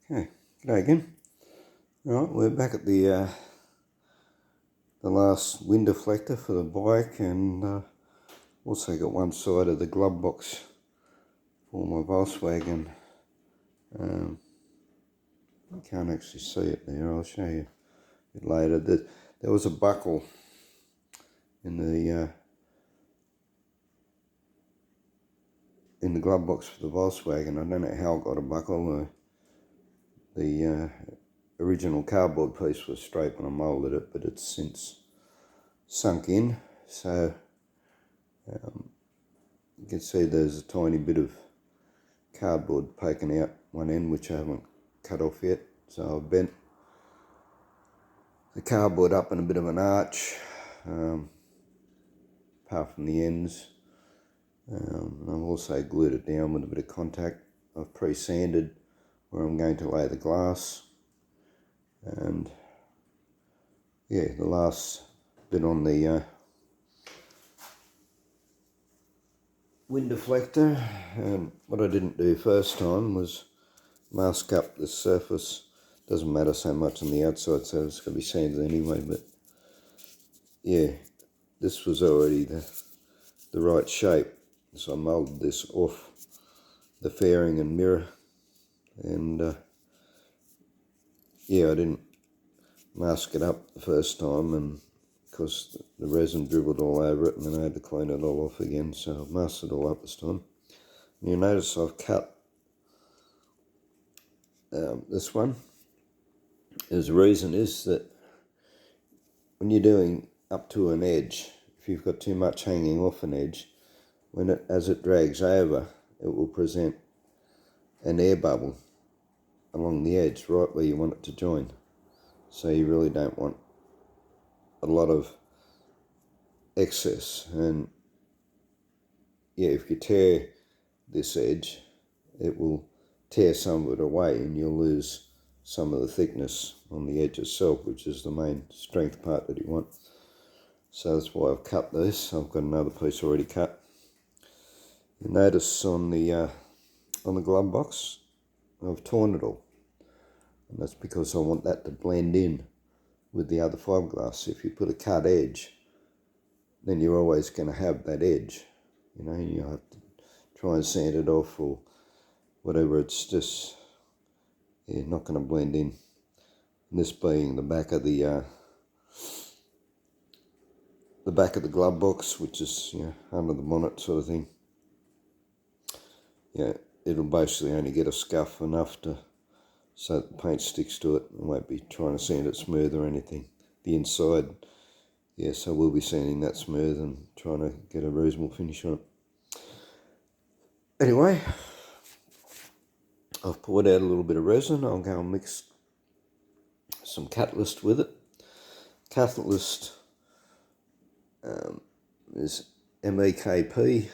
Okay, g'day again. Right, we're back at the last wind deflector for the bike, and also got one side of the glove box for my Volkswagen. You can't actually see it there. I'll show you it later. There was a buckle in the glove box for the Volkswagen. I don't know how I got a buckle. The original cardboard piece was straight when I moulded it, but it's since sunk in, so you can see there's a tiny bit of cardboard poking out one end, which I haven't cut off yet. So I've bent the cardboard up in a bit of an arch, apart from the ends. I've also glued it down with a bit of contact. I've pre-sanded where I'm going to lay the glass, and yeah, the last bit on the wind deflector. And what I didn't do first time was mask up the surface. Doesn't matter so much on the outside, so it's going to be sanded anyway, but yeah, this was already the right shape, so I moulded this off the fairing and mirror, and yeah, I didn't mask it up the first time, and because the resin dribbled all over it, and then I had to clean it all off again, so I masked it all up this time. And you'll notice I've cut this one. The reason is that when you're doing up to an edge, if you've got too much hanging off an edge, as it drags over, it will present an air bubble along the edge, right where you want it to join. So you really don't want a lot of excess. And yeah, if you tear this edge, it will tear some of it away, and you'll lose some of the thickness on the edge itself, which is the main strength part that you want. So that's why I've cut this. I've got another piece already cut. You notice on the glove box, I've torn it all, and that's because I want that to blend in with the other fiberglass. If you put a cut edge, then you're always going to have that edge. You know, you have to try and sand it off or whatever. It's just not going to blend in. And this being the back of the glove box, which is under the bonnet sort of thing. Yeah, it'll basically only get a scuff enough so that the paint sticks to it. I won't be trying to sand it smooth or anything. The inside, yeah, so we'll be sanding that smooth and trying to get a reasonable finish on it. Anyway, I've poured out a little bit of resin. I'll go and mix some catalyst with it. Catalyst is MEKP,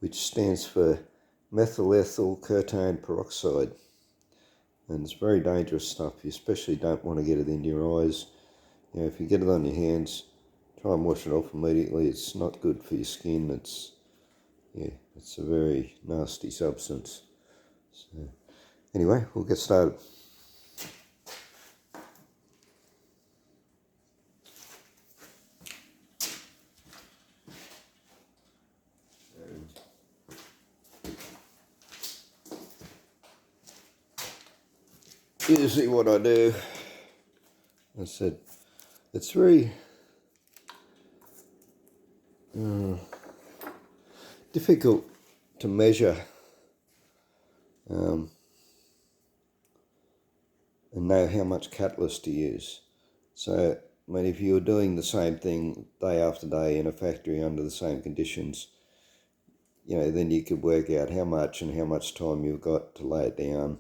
which stands for methylethyl ketone peroxide, and it's very dangerous stuff. You especially don't want to get it into your eyes. If you get it on your hands, try and wash it off immediately. It's not good for your skin. It's a very nasty substance. So anyway, we'll get started. Usually what I do, I said, it's very difficult to measure and know how much catalyst to use. So, I mean, if you were doing the same thing day after day in a factory under the same conditions, then you could work out how much and how much time you've got to lay it down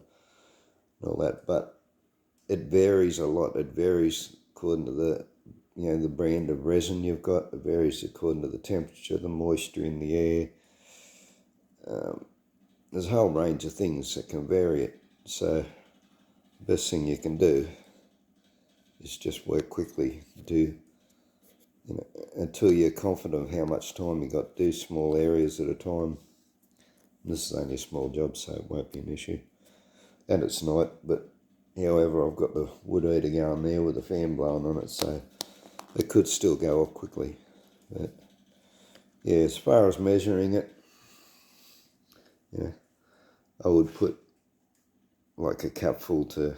and all that. But it varies a lot. It varies according to the brand of resin you've got. It varies according to the temperature, the moisture in the air. There's a whole range of things that can vary it. So the best thing you can do is just work quickly. Until you're confident of how much time you got. Do small areas at a time. And this is only a small job, so it won't be an issue. and it's night, but however I've got the wood heater going there with the fan blowing on it, so it could still go off quickly. But yeah, as far as measuring it, yeah, I would put like a cupful to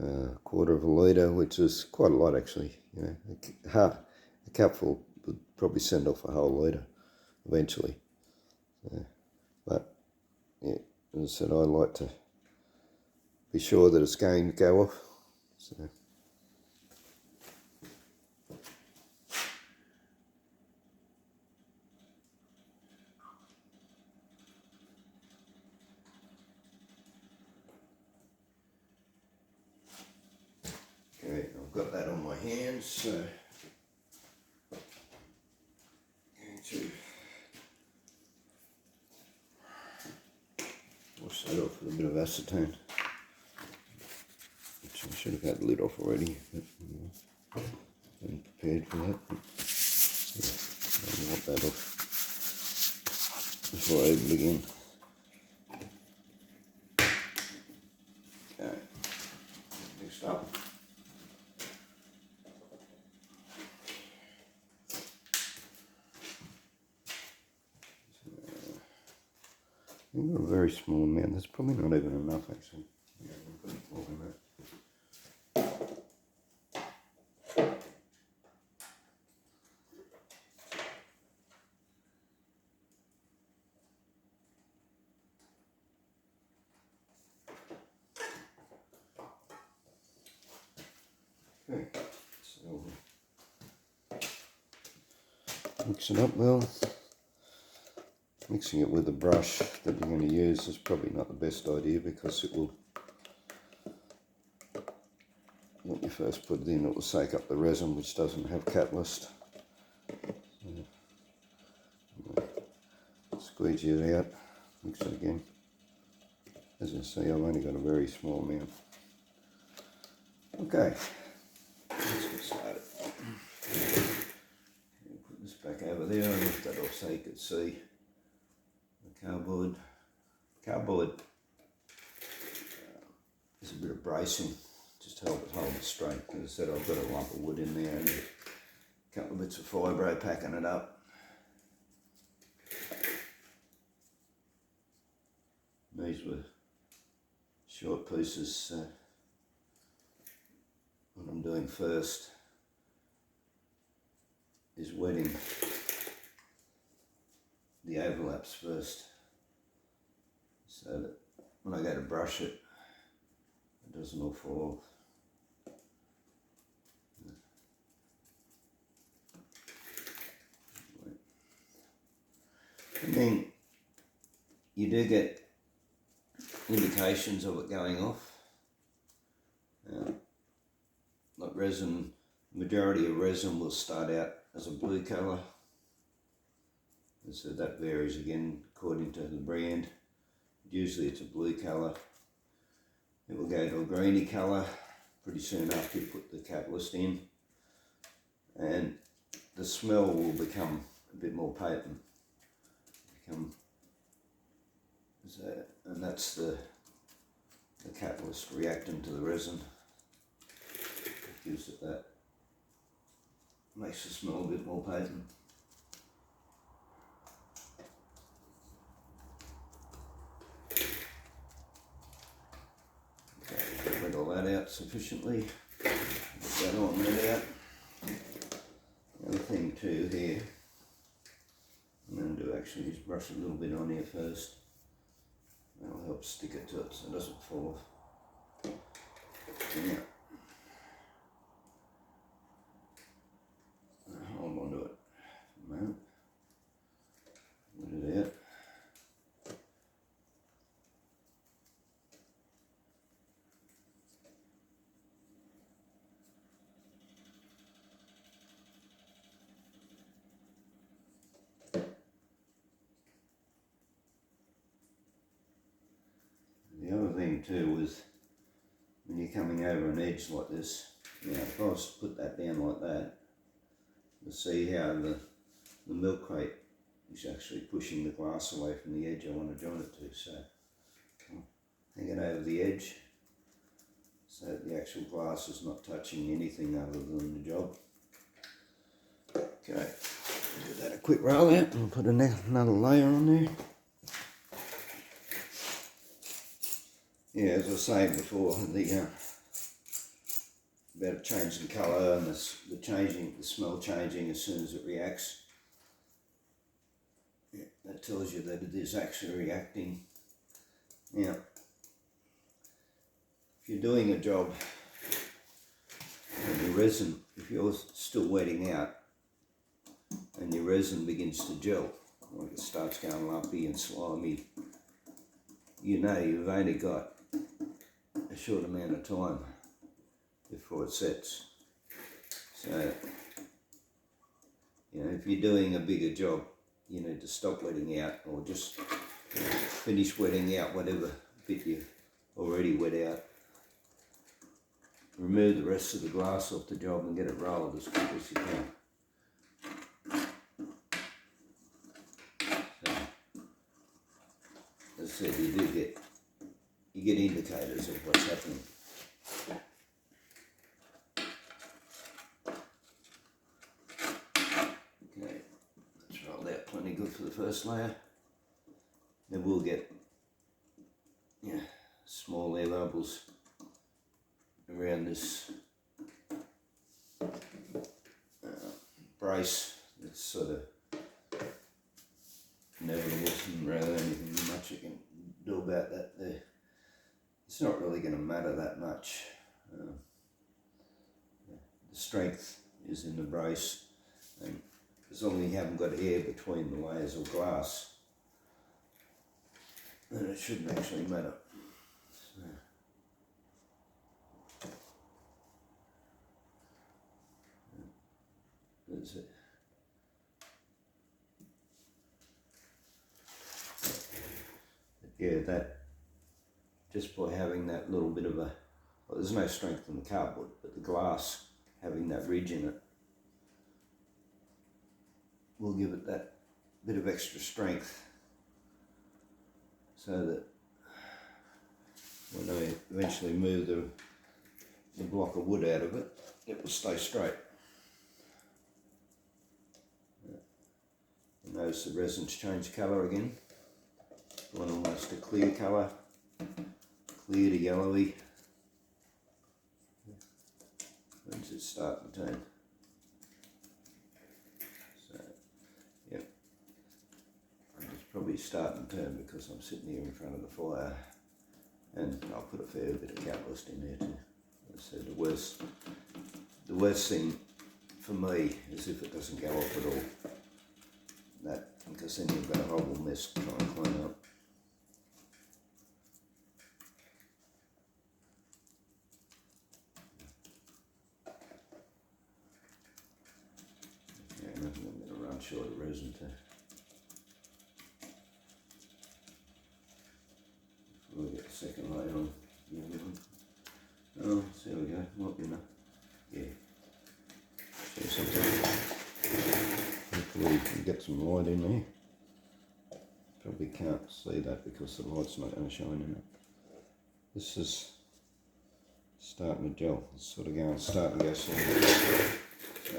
a quarter of a litre, which is quite a lot actually. You know, a cupful would probably send off a whole litre eventually. But yeah, as I said, I like to be sure that it's going to go off. So. Okay, I've got that on my hands, so I'm going to wash that off with a bit of acetone, which I should have had the lid off already, but I'm prepared for that. Yeah, I want that off before I even begin. Okay, next up. I've got a very small amount. That's probably not even enough actually. Yeah, I've got more than that. Okay, so mix it up well. Mixing it with a brush that you're going to use is probably not the best idea because it will, when you first put it in, it will soak up the resin, which doesn't have catalyst. So, squeegee it out, mix it again. As I say, I've only got a very small amount. Okay, let's get started. Put this back over there and lift that off so you can see the cardboard. Cardboard is a bit of bracing just to help it hold it straight. As I said, I've got a lump of wood in there and a couple of bits of fibro packing it up. These were short pieces. What I'm doing first is wetting the overlaps first, so that when I go to brush it, it doesn't all fall off. And then you do get indications of it going off. Like resin, majority of resin will start out as a blue colour. So that varies again according to the brand. Usually it's a blue colour. It will go to a greeny colour pretty soon after you put the catalyst in. And the smell will become a bit more potent. And that's the catalyst reacting to the resin. It gives it that, makes the smell a bit more potent. Okay, wet all that out sufficiently. Get that on that out. The other thing too here, I'm going to do actually is brush a little bit on here first. That'll help stick it to it so it doesn't fall off. Yeah. Hold on to it for a moment. Let it out. The other thing too is when you're coming over an edge like this, you know, if I was to put that down like that, you'll see how the milk crate is actually pushing the glass away from the edge I want to join it to. So hanging over the edge, so that the actual glass is not touching anything other than the job. Okay, give that a quick roll out and put another layer on there. Yeah, as I was saying before, the about changing colour and the smell changing as soon as it reacts. Yeah, that tells you that it is actually reacting. Now, if you're doing a job and your resin, if you're still wetting out and your resin begins to gel, like it starts going lumpy and slimy, you know you've only got a short amount of time before it sets. So, you know, if you're doing a bigger job, you need to stop wetting out, or just finish wetting out whatever bit you already wet out. Remove the rest of the glass off the job and get it rolled as quick as you can. So, as I said, you get indicators of what's happening. Okay, that's rolled out plenty good for the first layer. Then we'll get small air bubbles around this brace. It's sort of inevitable, and really anything much you can do about that there. It's not really going to matter that much. The strength is in the brace, and as long as you haven't got air between the layers of glass, then it shouldn't actually matter. So, that's it. But yeah, that just by having that little bit of well, there's no strength in the cardboard, but the glass having that ridge in it will give it that bit of extra strength, so that when I eventually move the block of wood out of it, it will stay straight. And notice the resin's changed colour again. Gone almost a clear colour, clear to yellowy. When's it starting to turn? So, yep. It's probably starting to turn because I'm sitting here in front of the fire, and I'll put a fair bit of catalyst in there too. As I said, the worst thing for me is if it doesn't go off at all. That, because then you've got a horrible mess to try and clean up. Yeah, I'm going to run short of resin too. We'll get the second layer on the other one. Oh, so there we go, might be enough. Yeah. So something. Hopefully you can get some light in there. Probably can't see that because the light's not going to shine in it. This is starting to gel. It's sort of starting to go solid. So,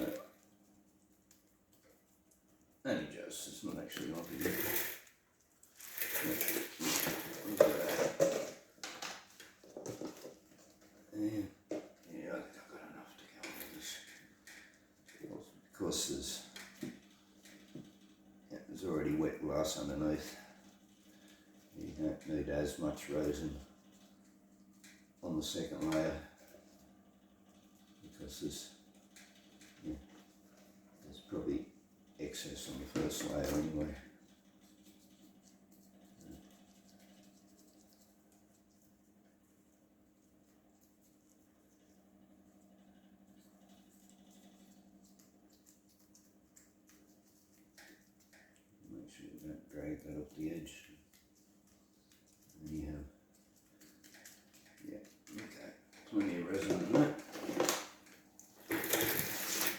only just, it's not actually like it yet. Yeah, I think I've got enough to go with this. Because there's already wet glass underneath. You don't need as much resin on the second layer because there's probably excess on the first layer anyway. Make sure you don't drag that off the edge. And you have, yeah, okay, plenty of resin in that.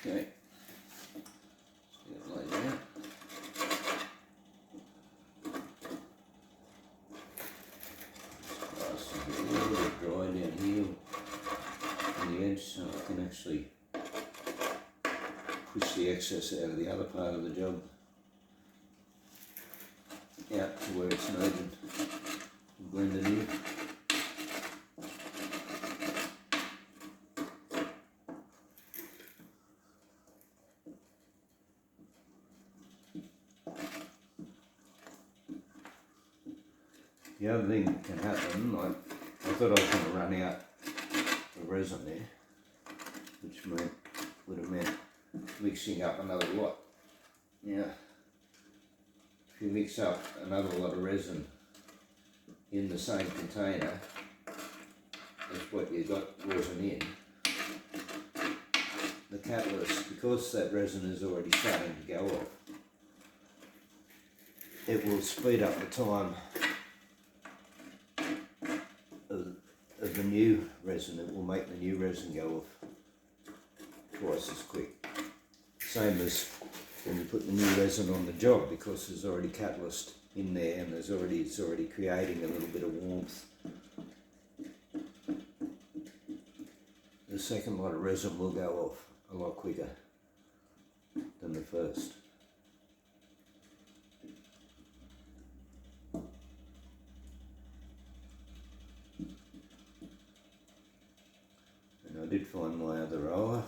Okay, just get it laid out. Glass dry down here on the edge, so I can actually push the excess out of the other part of the job out to where it's needed, blend it in. The other thing that can happen, like I thought I was going to run out of resin there, which would have meant mixing up another lot. Now, if you mix up another lot of resin in the same container as what you got resin in, the catalyst, because that resin is already starting to go off, it will speed up the time of the new resin. It will make the new resin go off twice as quick. Same as when you put the new resin on the job, because there's already catalyst in there and it's already creating a little bit of warmth. The second lot of resin will go off a lot quicker than the first. And I did find my other roller.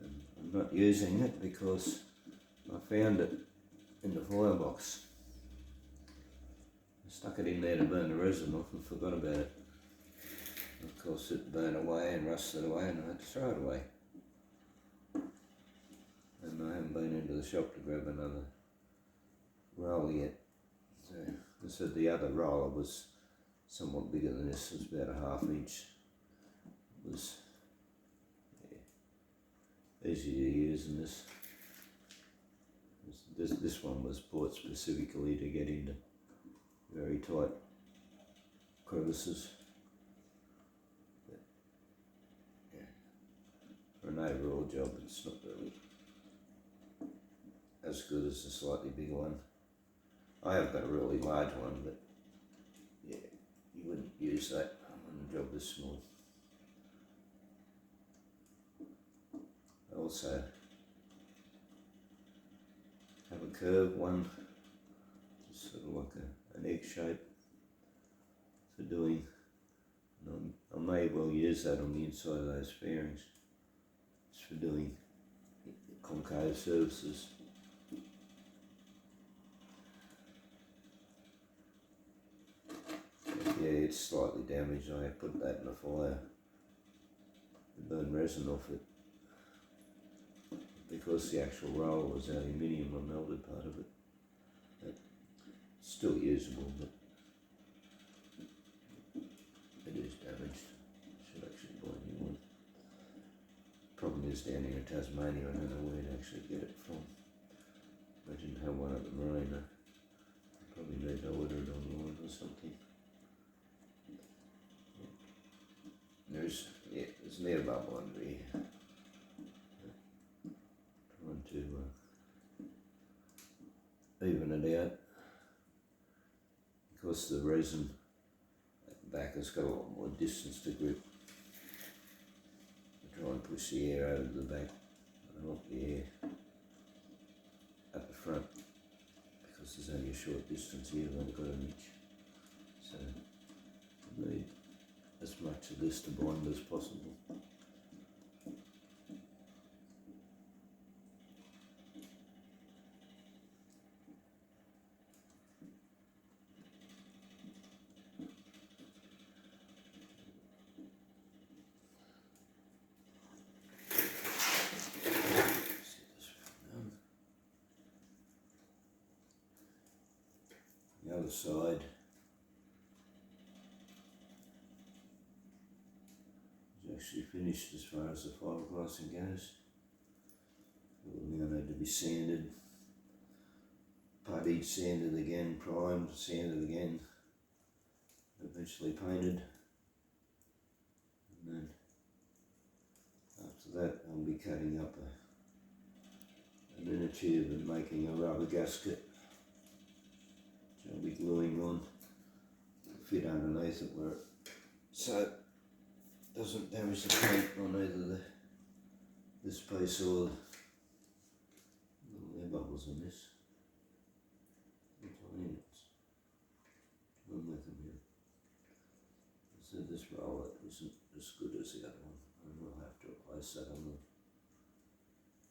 I'm not using it because I found it in the firebox. I stuck it in there to burn the resin off and forgot about it. Of course it burned away and rusted away and I had to throw it away. And I haven't been into the shop to grab another roller yet. So I said the other roller was somewhat bigger than this. It was about a ½ inch. It was easier to use than this. This one was bought specifically to get into very tight crevices. But, yeah, for an overall job it's not really as good as the slightly bigger one. I have got a really large one, but yeah, you wouldn't use that on a job this small. I also have a curved one, just sort of like an egg shape for doing, and I may well use that on the inside of those fairings, just for doing concave surfaces. But yeah, it's slightly damaged. I put that in the fire to burn resin off it. Because the actual roller was aluminium, I melted part of it. It's still usable, but it is damaged. Should actually buy a new one. Problem is down here in Tasmania, I don't know where to actually get it from. I didn't have one at the marina. Probably need to order it online or something. There's an air bubble under here. To even it out, because the resin at the back has got a lot more distance to grip. I try and push the air out of the back. I want the air at the front because there's only a short distance here. I've only got an inch, so I need as much of this to bond as possible. The other side is actually finished as far as the fibreglassing goes. It will now need to be sanded, puttied, sanded again, primed, sanded again, eventually painted, and then after that I'll be cutting up an inner tube and making a rubber gasket. I'll be gluing on to fit underneath it where so it doesn't damage the paint on either this piece or the air bubbles in this. I'm with them here. So this roller isn't as good as the other one, and we'll have to replace that on the.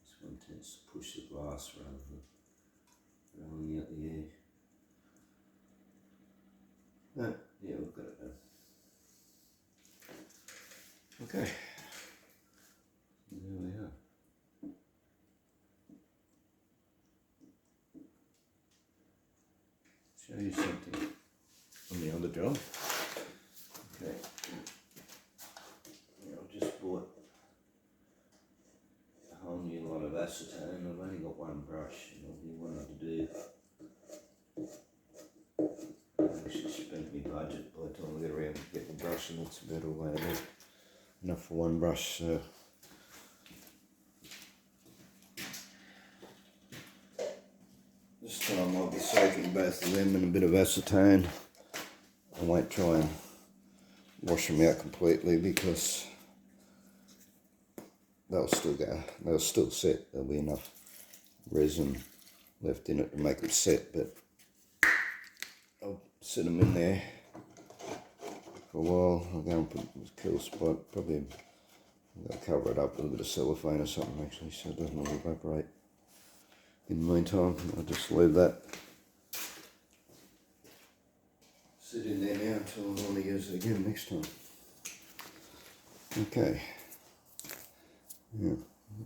This one tends to push the glass rather than rolling out the air. No, yeah, we've got it done. Okay, there we are. Show you something on the other job. Okay, I've just bought a whole new lot of acetone. I've only got one brush, and I'll be wanting to do. I actually spent my budget by the time I get around to get the brush, and it's about all I have. Enough for one brush, so this time I'll be soaking both of them in a bit of acetone. I won't try and wash them out completely because they'll still set. There'll be enough resin left in it to make them set, but I'll set them in there for a while. I'll go and put a cool spot. Probably I'll cover it up with a bit of cellophane or something actually, so it doesn't all evaporate. In the meantime, I'll just leave that sit in there now until I want to use it again next time. Okay. Yeah,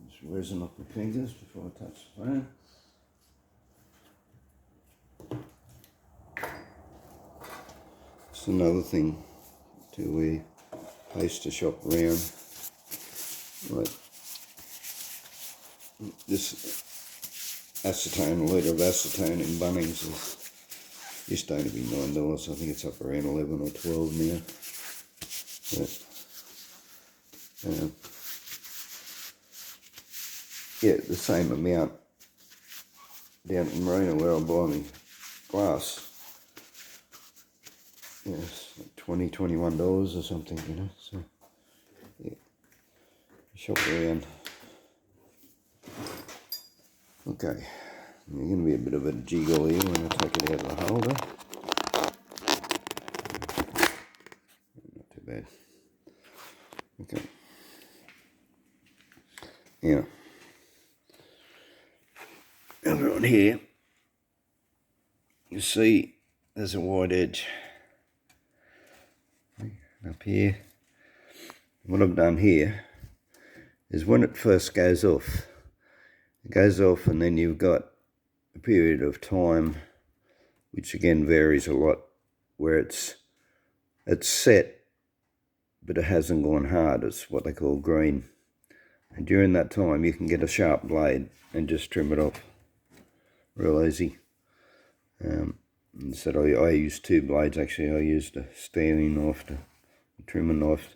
just resin off my fingers before I touch the phone. It's another thing till we paste a shop around. Right. This acetone, a litre of acetone in Bunnings used to only be $9. I think it's up around 11 or 12 now. But, yeah, the same amount down in Marina where I buy my glass. Yeah, it's like $20, $21 or something, you know. So, yeah, shop around. Okay, there's going to be a bit of a jiggle here when I take it out of the holder. Not too bad. Okay. Yeah. Over on here, you see there's a wide edge up here. What I've done here is when it first goes off, it goes off and then you've got a period of time, which again varies a lot, where it's set, but it hasn't gone hard. It's what they call green. And during that time, you can get a sharp blade and just trim it off real easy. Instead, I used two blades actually. I used a Stanley knife, a trimming knife,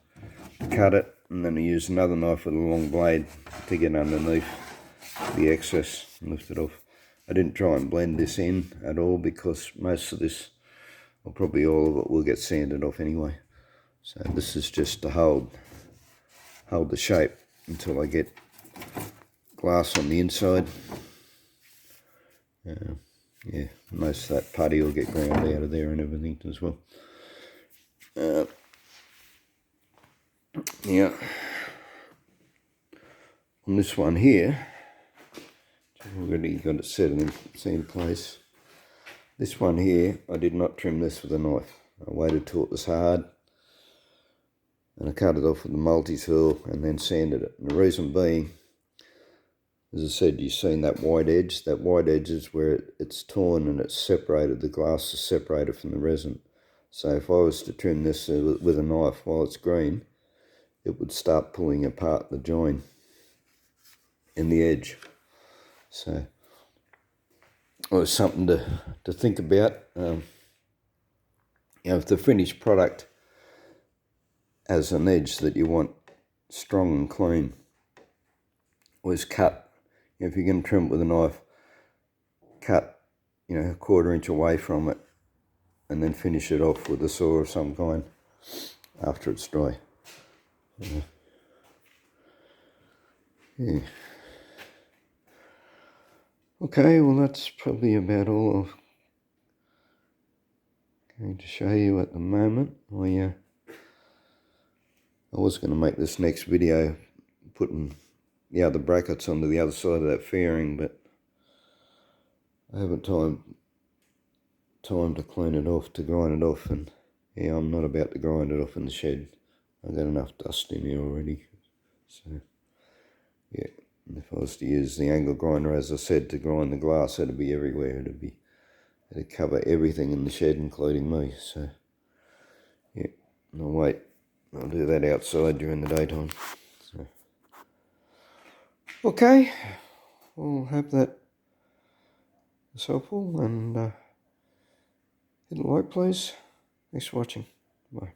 to cut it, and then I used another knife with a long blade to get underneath the excess and lift it off. I didn't try and blend this in at all because most of this, or probably all of it, will get sanded off anyway. So this is just to hold the shape until I get glass on the inside. Yeah, most of that putty will get ground out of there and everything as well. Yeah, on this one here, I've already got it set in place. This one here, I did not trim this with a knife. I waited till it was hard, and I cut it off with the multi-tool and then sanded it. And the reason being, as I said, you've seen that wide edge. That wide edge is where it's torn and it's separated. The glass is separated from the resin. So if I was to trim this with a knife while it's green, it would start pulling apart the join in the edge. So it was something to think about. If the finished product has an edge that you want strong and clean, was cut. If you're going to trim it with a knife, cut, a 1/4 inch away from it, and then finish it off with a saw of some kind. after it's dry. Yeah. Okay, well that's probably about all I'm going to show you at the moment. I was going to make this next video putting the other brackets onto the other side of that fairing, but I haven't time to clean it off, to grind it off, and yeah, I'm not about to grind it off in the shed. I've got enough dust in here already. So yeah, and if I was to use the angle grinder, as I said, to grind the glass, it'd be everywhere. It'd cover everything in the shed, including me. So yeah, I'll wait. I'll do that outside during the daytime. So okay, well, hope that was helpful, and hit a like please. Thanks for watching. Bye.